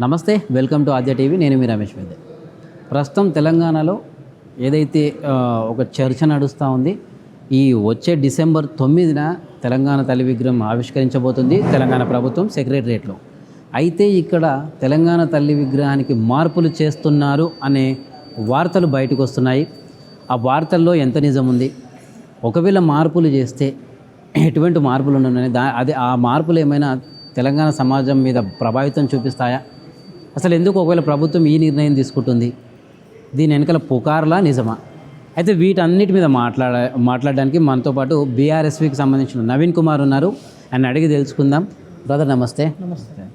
నమస్తే, welcome to Aadya TV. నేను మీ రమేష్ పెద్ద. ప్రస్తుతం తెలంగాణలో ఏదైతే ఒక చర్చ నడుస్తూ ఉంది. ఈ వచ్చే డిసెంబర్ 9న తెలంగాణ తల్లి విగ్రహం ఆవిష్కరించబోతుంది తెలంగాణ ప్రభుత్వం సెక్రటరియట్లో. అయితే ఇక్కడ తెలంగాణ తల్లి విగ్రహానికి మార్పులు చేస్తున్నారు అనే వార్తలు బయటకు వస్తున్నాయి. ఆ వార్తల్లో ఎంత నిజం ఉంది, ఒకవేళ మార్పులు చేస్తే ఎటువంటి మార్పులు ఉన్నాయి, అదే ఆ మార్పులు ఏమైనా తెలంగాణ సమాజం మీద ప్రభావితం చూపిస్తాయా, అసలు ఎందుకు ఒకవేళ ప్రభుత్వం ఈ నిర్ణయం తీసుకుంటుంది, దీని వెనకాల పుకార్లా నిజమా? అయితే వీటన్నిటి మీద మాట్లాడడానికి మనతో పాటు బీఆర్ఎస్వికి సంబంధించిన నవీన్ కుమార్ ఉన్నారు. ఆయన అడిగి తెలుసుకుందాం. బ్రదర్ నమస్తే. నమస్తే.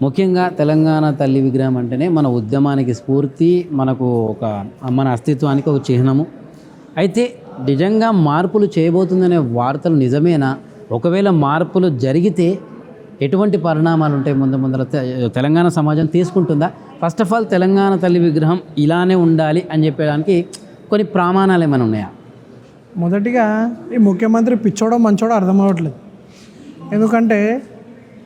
ముఖ్యంగా తెలంగాణ తల్లి విగ్రహం అంటేనే మన ఉద్యమానికి స్ఫూర్తి, మనకు మన అస్తిత్వానికి ఒక చిహ్నము. అయితే నిజంగా మార్పులు చేయబోతుందనే వార్తలు నిజమేనా? ఒకవేళ మార్పులు జరిగితే ఎటువంటి పరిణామాలు ఉంటాయి, ముందర తెలంగాణ సమాజం తీసుకుంటుందా? ఫస్ట్ ఆఫ్ ఆల్ తెలంగాణ తల్లి విగ్రహం ఇలానే ఉండాలి అని చెప్పడానికి కొన్ని ప్రమాణాలు ఏమైనా ఉన్నాయా? మొదటిగా ఈ ముఖ్యమంత్రి పిచ్చోడో మంచోడో అర్థం అవ్వట్లేదు. ఎందుకంటే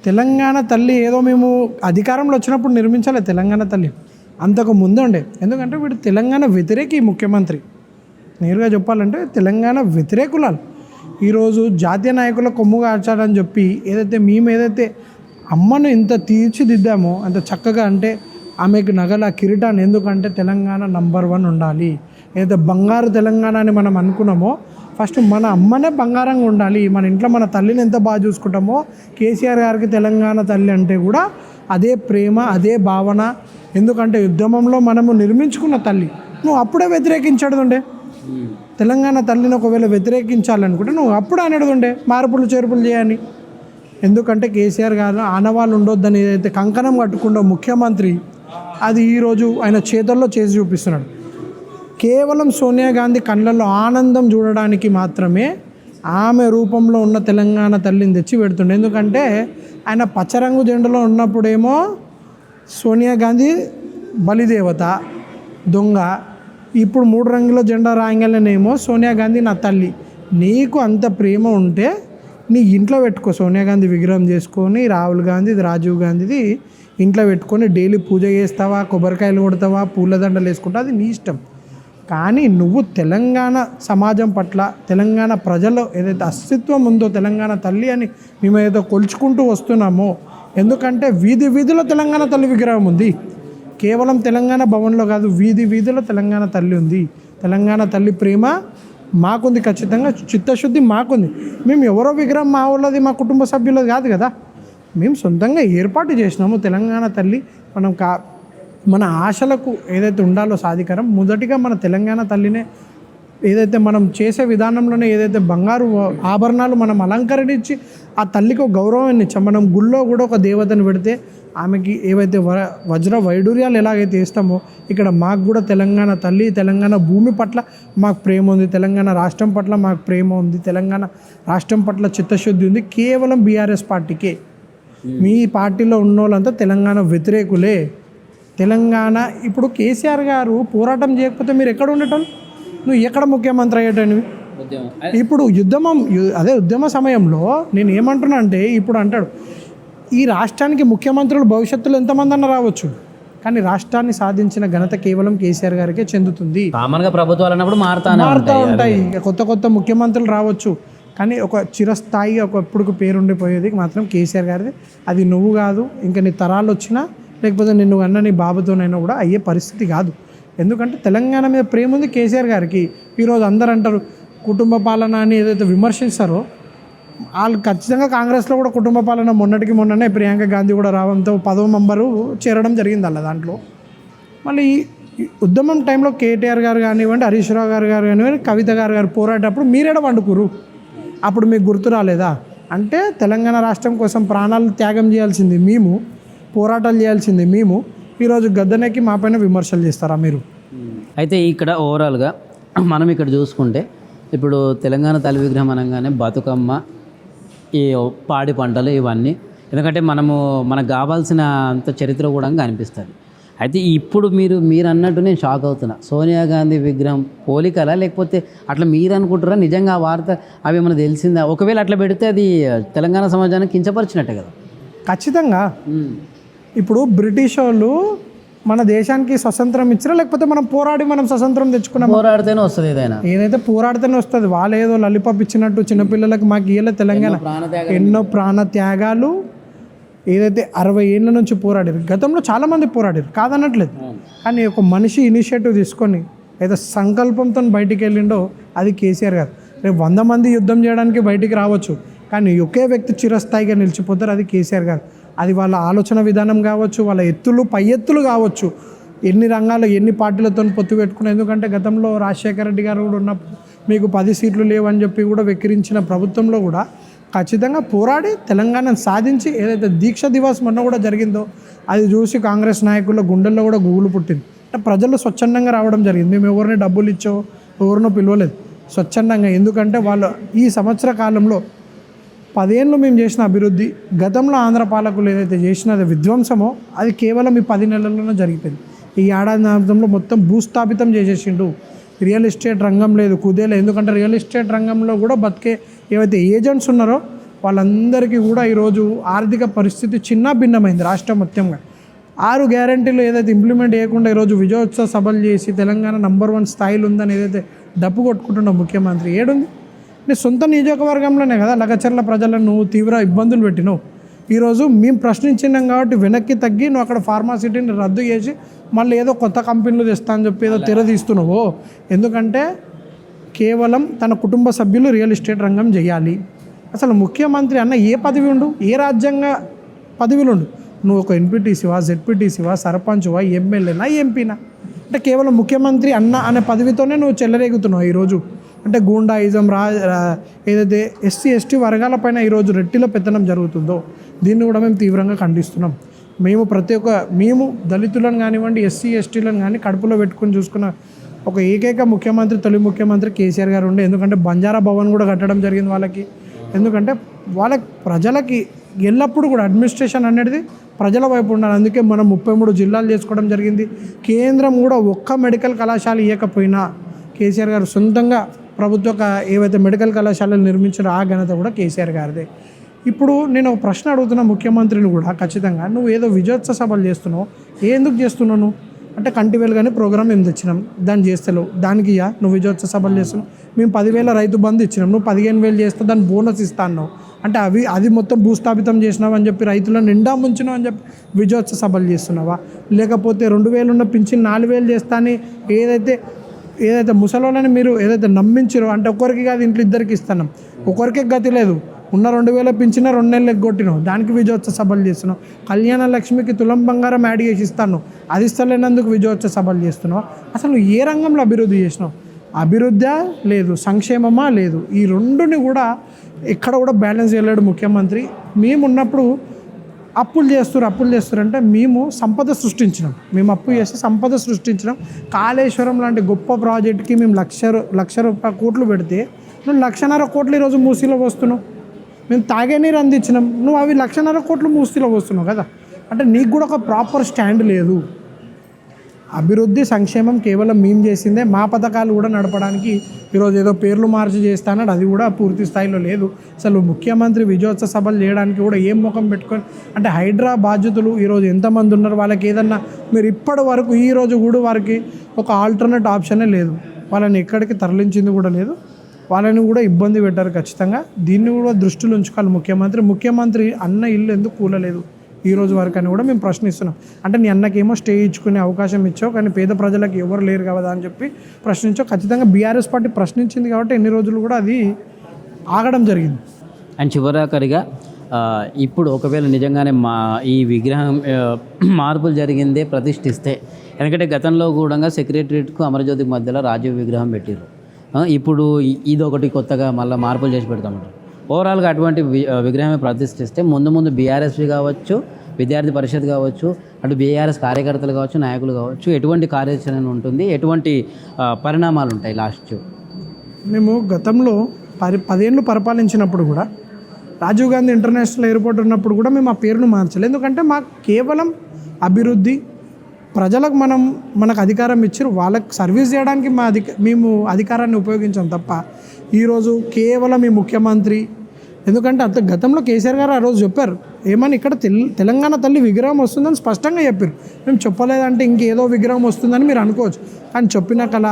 తెలంగాణ తల్లి ఏదో మేము అధికారంలో వచ్చినప్పుడు నిర్మించాలి తెలంగాణ తల్లి, అంతకు ముందే ఉండే. ఎందుకంటే వీడు తెలంగాణ వ్యతిరేకి ముఖ్యమంత్రి. నేరుగా చెప్పాలంటే తెలంగాణ వ్యతిరేకులాలు. ఈరోజు జాతీయ నాయకుల కొమ్ముగా ఆచారని చెప్పి ఏదైతే అమ్మను ఇంత తీర్చిదిద్దామో అంత చక్కగా, అంటే ఆమెకు నగల కిరీటాన్ని, ఎందుకంటే తెలంగాణ నంబర్ 1 ఉండాలి, ఏదైతే బంగారు తెలంగాణ అని మనం అనుకున్నామో ఫస్ట్ మన అమ్మనే బంగారంగా ఉండాలి. మన ఇంట్లో మన తల్లిని ఎంత బాగా చూసుకుంటామో కేసీఆర్ గారికి తెలంగాణ తల్లి అంటే కూడా అదే ప్రేమ, అదే భావన. ఎందుకంటే ఉద్యమంలో మనము నిర్మించుకున్న తల్లి. నువ్వు అప్పుడే వ్యతిరేకించడుండే తెలంగాణ తల్లిని. ఒకవేళ వ్యతిరేకించాలనుకుంటే నువ్వు అప్పుడు అనేడుండే మార్పులు చేర్పులు చేయని. ఎందుకంటే కేసీఆర్ గారు ఆనవాళ్ళు ఉండొద్దని ఏదైతే కంకణం కట్టుకుంటో ముఖ్యమంత్రి, అది ఈరోజు ఆయన చేతుల్లో చేసి చూపిస్తున్నాడు. కేవలం సోనియా గాంధీ కళ్ళల్లో ఆనందం చూడడానికి మాత్రమే ఆమె రూపంలో ఉన్న తెలంగాణ తల్లిని తెచ్చి పెడుతుండే. ఎందుకంటే ఆయన పచ్చరంగు జెండాలో ఉన్నప్పుడేమో సోనియా గాంధీ బలిదేవత, దొంగ. ఇప్పుడు 3 రంగుల జెండా రాయంగానేమో సోనియా గాంధీ నా తల్లి. నీకు అంత ప్రేమ ఉంటే నీ ఇంట్లో పెట్టుకో, సోనియా గాంధీ విగ్రహం చేసుకొని, రాహుల్ గాంధీ, రాజీవ్ గాంధీది ఇంట్లో పెట్టుకొని డైలీ పూజ చేస్తావా, కొబ్బరికాయలు కొడతావా, పూలదండలు వేసుకుంటావా, అది నీ ఇష్టం. కానీ నువ్వు తెలంగాణ సమాజం పట్ల, తెలంగాణ ప్రజల్లో ఏదైతే అస్తిత్వం ఉందో తెలంగాణ తల్లి అని మేము ఏదో కొలుచుకుంటూ వస్తున్నామో, ఎందుకంటే వీధి వీధిలో తెలంగాణ తల్లి విగ్రహం ఉంది. కేవలం తెలంగాణ భవన్లో కాదు, వీధి వీధిలో తెలంగాణ తల్లి ఉంది. తెలంగాణ తల్లి ప్రేమ మాకుంది, ఖచ్చితంగా చిత్తశుద్ధి మాకుంది. మేము ఎవరో విగ్రహం మా ఊళ్ళది, మా కుటుంబ సభ్యులది కాదు కదా, మేము సొంతంగా ఏర్పాటు చేసినాము. తెలంగాణ తల్లి మన ఆశలకు ఏదైతే ఉండాలో సాధికారం, మొదటిగా మన తెలంగాణ తల్లినే ఏదైతే మనం చేసే విధానంలోనే ఏదైతే బంగారు ఆభరణాలు మనం అలంకరించి ఆ తల్లికి ఒక గౌరవాన్ని ఇచ్చాం. మనం గుళ్ళో కూడా ఒక దేవతను పెడితే ఆమెకి ఏవైతే వజ్ర వైడూర్యాలు ఎలాగైతే ఇస్తామో, ఇక్కడ మాకు కూడా తెలంగాణ తల్లి, తెలంగాణ భూమి పట్ల మాకు ప్రేమ ఉంది, తెలంగాణ రాష్ట్రం పట్ల మాకు ప్రేమ ఉంది, తెలంగాణ రాష్ట్రం పట్ల చిత్తశుద్ధి ఉంది. కేవలం బీఆర్ఎస్ పార్టీకే. మీ పార్టీలో ఉన్న వాళ్ళంతా తెలంగాణ వ్యతిరేకులే. తెలంగాణ ఇప్పుడు కేసీఆర్ గారు పోరాటం చేయకపోతే మీరు ఎక్కడ ఉండటం, నువ్వు ఎక్కడ ముఖ్యమంత్రి అయ్యేటనివి? ఇప్పుడు ఉద్యమ సమయంలో నేను ఏమంటున్నా అంటే, ఇప్పుడు అంటాడు ఈ రాష్ట్రానికి ముఖ్యమంత్రులు భవిష్యత్తులో ఎంతమంది అన్న రావచ్చు, కానీ రాష్ట్రాన్ని సాధించిన ఘనత కేవలం కేసీఆర్ గారికే చెందుతుంది. కామన్గా ప్రభుత్వాలు అన్నప్పుడు మారుతూ ఉంటాయి, కొత్త ముఖ్యమంత్రులు రావచ్చు, కానీ ఒక చిరస్థాయి ఎప్పుడు పేరుండిపోయేది మాత్రం కేసీఆర్ గారిది. అది నువ్వు కాదు, ఇంకా నీ తరాలు వచ్చినా, లేకపోతే నిన్ను అన్న నీ బాబుతోనైనా కూడా అయ్యే పరిస్థితి కాదు. ఎందుకంటే తెలంగాణ మీద ప్రేమ ఉంది కేసీఆర్ గారికి. ఈరోజు అందరూ అంటారు కుటుంబ పాలన అని ఏదైతే విమర్శిస్తారో, వాళ్ళు ఖచ్చితంగా కాంగ్రెస్లో కూడా కుటుంబ పాలన మొన్ననే ప్రియాంక గాంధీ కూడా రావడంతో 10వ మెంబరు చేరడం జరిగింది అలా దాంట్లో. మళ్ళీ ఉద్యమం టైంలో కేటీఆర్ గారు కానివ్వండి, హరీష్ రావు గారు కానివ్వండి, కవిత గారు పోరాటప్పుడు మీరేడ వండుకురు, అప్పుడు మీకు గుర్తు రాలేదా? అంటే తెలంగాణ రాష్ట్రం కోసం ప్రాణాలు త్యాగం చేయాల్సింది మేము, పోరాటాలు చేయాల్సింది మేము, ఈరోజు గద్దెనెక్కి మా పైన విమర్శలు చేస్తారా మీరు? అయితే ఇక్కడ ఓవరాల్గా మనం ఇక్కడ చూసుకుంటే, ఇప్పుడు తెలంగాణ తల్లి విగ్రహం అనగానే బతుకమ్మ, ఈ పాడి పంటలు ఇవన్నీ, ఎందుకంటే మనకు కావాల్సిన అంత చరిత్ర కూడా కనిపిస్తుంది. అయితే ఇప్పుడు మీరు అన్నట్టు నేను షాక్ అవుతున్నా, సోనియా గాంధీ విగ్రహం పోలికలా, లేకపోతే అట్లా మీరు అనుకుంటారా? నిజంగా ఆ వార్త అవి ఏమైనా తెలిసిందా? ఒకవేళ అట్లా పెడితే అది తెలంగాణ సమాజానికి కించపరిచినట్టే కదా. ఖచ్చితంగా ఇప్పుడు బ్రిటిష్ వాళ్ళు మన దేశానికి స్వతంత్రం ఇచ్చినా లేకపోతే మనం పోరాడి మనం స్వతంత్రం తెచ్చుకున్నాం. పోరాడితేనే వస్తుంది ఏదైనా. ఏదైతే పోరాడితేనే వస్తుంది. వాళ్ళు ఏదో లలిపాప్ ఇచ్చినట్టు చిన్నపిల్లలకు మాకు ఇయ్యలే తెలంగాణ. ఎన్నో ప్రాణ త్యాగాలు ఏదైతే 60 ఏళ్ళ నుంచి పోరాడారు. గతంలో చాలామంది పోరాడారు కాదనట్లేదు. కానీ ఒక మనిషి ఇనిషియేటివ్ తీసుకొని ఏదో సంకల్పంతో బయటికి వెళ్ళిండో అది కేసీఆర్ గారు. రేపు 100 మంది యుద్ధం చేయడానికి బయటికి రావచ్చు, కానీ ఒకే వ్యక్తి చిరస్థాయిగా నిలిచిపోతారు, అది కేసీఆర్ గారు. అది వాళ్ళ ఆలోచన విధానం కావచ్చు, వాళ్ళ ఎత్తులు పై ఎత్తులు కావచ్చు, ఎన్ని రంగాలు ఎన్ని పార్టీలతో పొత్తు పెట్టుకుని. ఎందుకంటే గతంలో రాజశేఖర రెడ్డి గారు కూడా ఉన్నప్పుడు మీకు 10 సీట్లు లేవని చెప్పి కూడా వెక్కిరించిన ప్రభుత్వంలో కూడా ఖచ్చితంగా పోరాడి తెలంగాణను సాధించి ఏదైతే దీక్ష దివాస్ మొన్న కూడా జరిగిందో అది చూసి కాంగ్రెస్ నాయకుల గుండెల్లో కూడా గుగులు పుట్టింది. అంటే ప్రజలు స్వచ్ఛందంగా రావడం జరిగింది. మేము ఎవరిని డబ్బులు ఇచ్చో ఎవరినో పిలవలేదు, స్వచ్ఛందంగా. ఎందుకంటే వాళ్ళు ఈ సంవత్సర కాలంలో 10 ఏళ్ళు మేము చేసిన అభివృద్ధి, గతంలో ఆంధ్ర పాలకులు ఏదైతే చేసిన విధ్వంసమో అది కేవలం ఈ 10 నెలల్లోనే జరిగిపోయింది. ఈ ఏడాది మొత్తం భూస్థాపితం చేసేసిండు. రియల్ ఎస్టేట్ రంగం లేదు, కుదేలే. ఎందుకంటే రియల్ ఎస్టేట్ రంగంలో కూడా బతికే ఏవైతే ఏజెంట్స్ ఉన్నారో వాళ్ళందరికీ కూడా ఈరోజు ఆర్థిక పరిస్థితి చిన్న భిన్నమైంది రాష్ట్రం మొత్తంగా. 6 గ్యారంటీలు ఏదైతే ఇంప్లిమెంట్ చేయకుండా ఈరోజు విజయోత్సవ సభలు చేసి తెలంగాణ నంబర్ 1 స్థాయిలో ఉందని ఏదైతే డప్పు కొట్టుకుంటున్న ముఖ్యమంత్రి ఏడుంది? నీ సొంత నియోజకవర్గంలోనే కదా లగచర్ల ప్రజలను తీవ్ర ఇబ్బందులు పెట్టినావు. ఈరోజు మేము ప్రశ్నించినాం కాబట్టి వెనక్కి తగ్గి నువ్వు అక్కడ ఫార్మాసిటీని రద్దు చేసి మళ్ళీ ఏదో కొత్త కంపెనీలు తెస్తా అని చెప్పి ఏదో తెరదీస్తున్నావు. ఎందుకంటే కేవలం తన కుటుంబ సభ్యులు రియల్ ఎస్టేట్ రంగం చేయాలి. అసలు ముఖ్యమంత్రి అన్న ఏ పదవి ఉండు, ఏ రాజ్యాంగ పదవిలు ఉండు? నువ్వు ఒక ఎంపీటీసీవా, జెడ్పీటీసీవా, సర్పంచ్వా, ఎమ్మెల్యేనా, ఎంపీనా? అంటే కేవలం ముఖ్యమంత్రి అన్న అనే పదవితోనే నువ్వు చెల్లరేగుతున్నావు ఈరోజు. అంటే గూండాయిజం ఏదైతే ఎస్సీ ఎస్టీ వర్గాలపైన ఈరోజు రెట్టిలో పెత్తనం జరుగుతుందో దీన్ని కూడా మేము తీవ్రంగా ఖండిస్తున్నాం. మేము దళితులను కానివ్వండి, ఎస్సీ ఎస్టీలను కానీ కడుపులో పెట్టుకుని చూసుకున్న ఒక ఏకైక ముఖ్యమంత్రి, తొలి ముఖ్యమంత్రి కేసీఆర్ గారు ఉండే. ఎందుకంటే బంజారా భవన్ కూడా కట్టడం జరిగింది వాళ్ళకి. ఎందుకంటే ప్రజలకి ఎల్లప్పుడూ కూడా అడ్మినిస్ట్రేషన్ అనేది ప్రజల వైపు ఉండాలి. అందుకే మనం 33 జిల్లాలు చేసుకోవడం జరిగింది. కేంద్రం కూడా ఒక్క మెడికల్ కళాశాల ఇవ్వకపోయినా కేసీఆర్ గారు సొంతంగా ఏవైతే మెడికల్ కళాశాలలు నిర్మించారో ఆ ఘనత కూడా కేసీఆర్ గారిదే. ఇప్పుడు నేను ఒక ప్రశ్న అడుగుతున్నా ముఖ్యమంత్రిని కూడా ఖచ్చితంగా, నువ్వు ఏదో విజయోత్సవ సభలు చేస్తున్నావు, ఎందుకు చేస్తున్నావు? అంటే కంటివేలు కానీ ప్రోగ్రామ్ మేము తెచ్చినాం, దాన్ని చేస్తలేవు, దానికి నువ్వు విజయోత్సవ సభలు చేస్తున్నావు. మేము 10,000 రైతు బంధు ఇచ్చినాం, నువ్వు 15,000 చేస్తే దాన్ని బోనస్ ఇస్తా అన్నావు. అంటే అది మొత్తం భూస్థాపితం చేసినావు అని చెప్పి రైతులను నిండా ముంచినావు అని చెప్పి విజయోత్సవ సభలు చేస్తున్నావా? లేకపోతే 2,000 ఉన్న పింఛన్ 4,000 చేస్తా అని ఏదైతే ముసలోళ్ళని మీరు ఏదైతే నమ్మించారో, అంటే ఒక్కరికి కాదు ఇంట్లో ఇద్దరికి ఇస్తున్నాం, ఒకరికే గతి లేదు, ఉన్న 2,000 పింఛన్ 2 నెలలు ఎగ్గొట్టినావు, దానికి విజయోత్సవ సభలు చేస్తున్నావు. కళ్యాణ లక్ష్మికి తులం బంగారం యాడ్ చేసి ఇస్తాను, అది ఇస్తలేనందుకు విజయోత్సవ సభలు చేస్తున్నావు. అసలు ఏ రంగంలో అభివృద్ధి చేసినావు? అభివృద్ధి లేదు, సంక్షేమమా లేదు. ఈ రెండుని కూడా ఎక్కడ కూడా బ్యాలెన్స్ చేయలేడు ముఖ్యమంత్రి. మేము ఉన్నప్పుడు అప్పులు చేస్తారు అంటే మేము సంపద సృష్టించినాం, మేము అప్పు చేసి సంపద సృష్టించినాం. కాళేశ్వరం లాంటి గొప్ప ప్రాజెక్ట్కి మేము లక్ష కోట్లు పెడితే నువ్వు 1,50,000 కోట్లు ఈరోజు మూసీలో వస్తున్నావు. మేము తాగే నీరు అందించినాం, నువ్వు అవి 1,50,000 కోట్లు మూసీలో వస్తున్నావు కదా. అంటే నీకు కూడా ఒక ప్రాపర్ స్టాండ్ లేదు. అభివృద్ధి సంక్షేమం కేవలం మేము చేసిందే. మా పథకాలు కూడా నడపడానికి ఈరోజు ఏదో పేర్లు మార్చి చేస్తానడు, అది కూడా పూర్తి స్థాయిలో లేదు. అసలు ముఖ్యమంత్రి విజయోత్సవ సభలు చేయడానికి కూడా ఏం ముఖం పెట్టుకొని, అంటే హైడ్రా బాధ్యతలు ఈరోజు ఎంతమంది ఉన్నారు, వాళ్ళకి ఏదన్నా మీరు ఇప్పటి వరకు ఈరోజు కూడా వారికి ఒక ఆల్టర్నేట్ ఆప్షనే లేదు. వాళ్ళని ఎక్కడికి తరలించింది కూడా లేదు, వాళ్ళని కూడా ఇబ్బంది పెట్టారు ఖచ్చితంగా. దీన్ని కూడా దృష్టిలో ఉంచుకోవాలి ముఖ్యమంత్రి అన్న ఇల్లు ఎందుకు కూలలేదు ఈ రోజు వరకు అని కూడా మేము ప్రశ్నిస్తున్నాం. అంటే నీ అన్నకేమో స్టే ఇచ్చుకునే అవకాశం ఇచ్చావు, కానీ పేద ప్రజలకు ఎవరు లేరు కదా అని చెప్పి ప్రశ్నించావు. ఖచ్చితంగా బీఆర్ఎస్ పార్టీ ప్రశ్నించింది కాబట్టి ఎన్ని రోజులు కూడా అది ఆగడం జరిగింది. అండ్ చివరాఖరిగా ఇప్పుడు ఒకవేళ నిజంగానే ఈ విగ్రహం మార్పులు జరిగిందే ప్రతిష్ఠిస్తే, ఎందుకంటే గతంలో కూడా సెక్రటరియట్కు అమరజ్యోతికి మధ్యలో రాజీవ్ విగ్రహం పెట్టారు. ఇప్పుడు ఇదొకటి కొత్తగా మళ్ళీ మార్పులు చేసి పెడతామంటారు. ఓవరాల్గా అటువంటి విగ్రహమే ప్రతిష్ఠిస్తే ముందు బీఆర్ఎస్వి కావచ్చు, విద్యార్థి పరిషత్ కావచ్చు, అటు బీఆర్ఎస్ కార్యకర్తలు కావచ్చు, నాయకులు కావచ్చు, ఎటువంటి కార్యాచరణ ఉంటుంది, ఎటువంటి పరిణామాలు ఉంటాయి? లాస్ట్ మేము గతంలో 10 ఏళ్ళు పరిపాలించినప్పుడు కూడా రాజీవ్ గాంధీ ఇంటర్నేషనల్ ఎయిర్పోర్ట్ ఉన్నప్పుడు కూడా మేము ఆ పేరును మార్చలేదు. ఎందుకంటే మాకు కేవలం అభివృద్ధి, ప్రజలకు మనకు అధికారం ఇచ్చారు, వాళ్ళకి సర్వీస్ చేయడానికి మేము అధికారాన్ని ఉపయోగించాం తప్ప ఈరోజు కేవలం ఈ ముఖ్యమంత్రి. ఎందుకంటే గతంలో కేసీఆర్ గారు ఆ రోజు చెప్పారు, ఏమని ఇక్కడ తెలంగాణ తల్లి విగ్రహం వస్తుందని స్పష్టంగా చెప్పారు. మేము చెప్పలేదంటే ఇంకేదో విగ్రహం వస్తుందని మీరు అనుకోవచ్చు, కానీ చెప్పిన కళ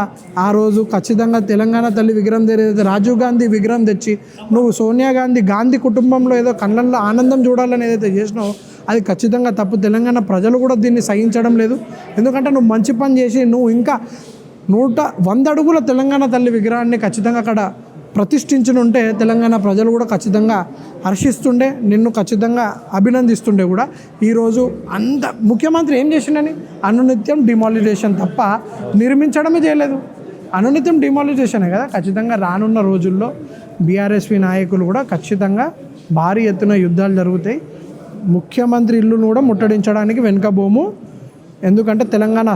ఆ రోజు ఖచ్చితంగా తెలంగాణ తల్లి విగ్రహం ఏదైతే రాజీవ్ గాంధీ విగ్రహం తెచ్చి నువ్వు సోనియా గాంధీ కుటుంబంలో ఏదో కళ్ళల్లో ఆనందం చూడాలని ఏదైతే చేసినావో అది ఖచ్చితంగా తప్పు. తెలంగాణ ప్రజలు కూడా దీన్ని సహించడం లేదు. ఎందుకంటే నువ్వు మంచి పని చేసి నువ్వు ఇంకా 100 అడుగుల తెలంగాణ తల్లి విగ్రహాన్ని ఖచ్చితంగా అక్కడ ప్రతిష్ఠించుంటే తెలంగాణ ప్రజలు కూడా ఖచ్చితంగా హర్షిస్తుండే, నిన్ను ఖచ్చితంగా అభినందిస్తుండే కూడా. ఈరోజు అంత ముఖ్యమంత్రి ఏం చేసిండని అనునిత్యం డిమాలిటేషన్ తప్ప నిర్మించడమే చేయలేదు. అనునిత్యం డిమాలిటేషనే కదా. ఖచ్చితంగా రానున్న రోజుల్లో బీఆర్ఎస్పీ నాయకులు కూడా ఖచ్చితంగా భారీ ఎత్తున యుద్ధాలు జరుగుతాయి. ముఖ్యమంత్రి ఇల్లును కూడా ముట్టడించడానికి వెనుకబోము. ఎందుకంటే తెలంగాణ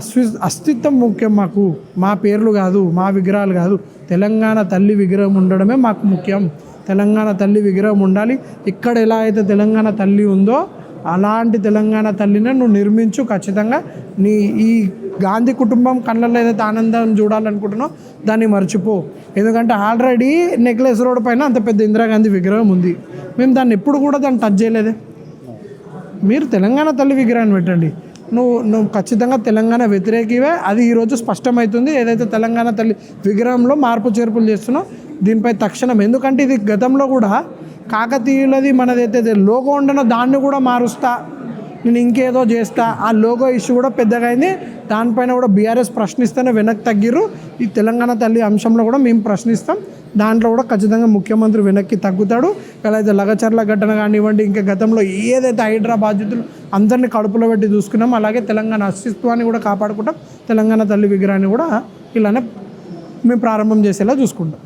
అస్తిత్వం ముఖ్యం మాకు. మా పేర్లు కాదు, మా విగ్రహాలు కాదు, తెలంగాణ తల్లి విగ్రహం ఉండడమే మాకు ముఖ్యం. తెలంగాణ తల్లి విగ్రహం ఉండాలి. ఇక్కడ ఎలా అయితే తెలంగాణ తల్లి ఉందో అలాంటి తెలంగాణ తల్లిని నువ్వు నిర్మించు. ఖచ్చితంగా నీ ఈ గాంధీ కుటుంబం కళ్ళల్లో ఏదైతే ఆనందం చూడాలనుకుంటున్నావు దాన్ని మర్చిపో. ఎందుకంటే ఆల్రెడీ నెక్లెస్ రోడ్ పైన అంత పెద్ద ఇందిరాగాంధీ విగ్రహం ఉంది. మేము దాన్ని ఎప్పుడు కూడా దాన్ని టచ్ చేయలేదే. మీరు తెలంగాణ తల్లి విగ్రహాన్ని పెట్టండి. నువ్వు ఖచ్చితంగా తెలంగాణ వ్యతిరేకివే, అది ఈరోజు స్పష్టమవుతుంది. ఏదైతే తెలంగాణ తల్లి విగ్రహంలో మార్పు చేర్పులు చేస్తున్నావు దీనిపై తక్షణం. ఎందుకంటే ఇది గతంలో కూడా కాకతీయులది మనదైతే లోగో ఉండనో దాన్ని కూడా మారుస్తా, నేను ఇంకేదో చేస్తా, ఆ లోగో ఇష్యూ కూడా పెద్దగా అయింది. దానిపైన కూడా బీఆర్ఎస్ ప్రశ్నిస్తేనే వెనక్కి తగ్గిర్రు. ఈ తెలంగాణ తల్లి అంశంలో కూడా మేము ప్రశ్నిస్తాం. దాంట్లో కూడా ఖచ్చితంగా ముఖ్యమంత్రి వెనక్కి తగ్గుతాడు. ఎలా అయితే లగచర్ల ఘటన కానివ్వండి, ఇంకా గతంలో ఏదైతే హైడ్రా బాధ్యతలు అందరినీ కడుపులో పెట్టి చూసుకున్నాం, అలాగే తెలంగాణ అస్తిత్వాన్ని కూడా కాపాడుకుంటాం. తెలంగాణ తల్లి విగ్రహాన్ని కూడా ఇలానే మేము ప్రారంభం చేసేలా చూసుకుంటాం.